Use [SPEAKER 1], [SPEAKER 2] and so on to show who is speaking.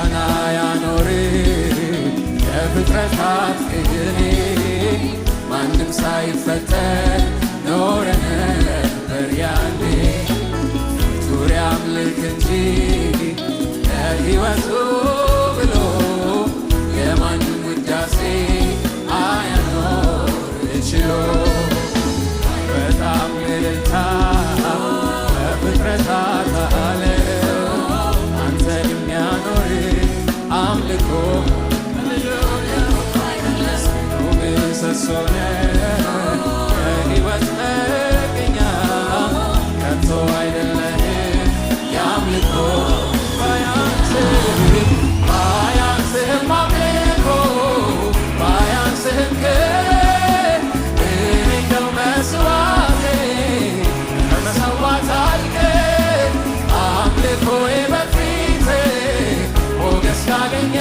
[SPEAKER 1] ምስጋና ያኖር የፍጥረታት ቅኔ ማንም ሳይፈጠር ኖረ ነበር ያኔ ፍጡር ያምልክ እንጂ ለሕይወቱ ብሎ የማንም ውዳሴ አያኖር ችሎ በጣም እልልታ በፍጥረታት ዓለም አንተን የሚያኖር አምልኮ ምሰሶ ነህ የሕይወት መገኛ ከቶ አይደለህም የአምልኮ ባያንስህም አምልኮ ባያንስህም እንደው መስዋዕቴ ከመሰዋት አልቀር አምልኮዬ በፊትህ ሞገስ ካገኘ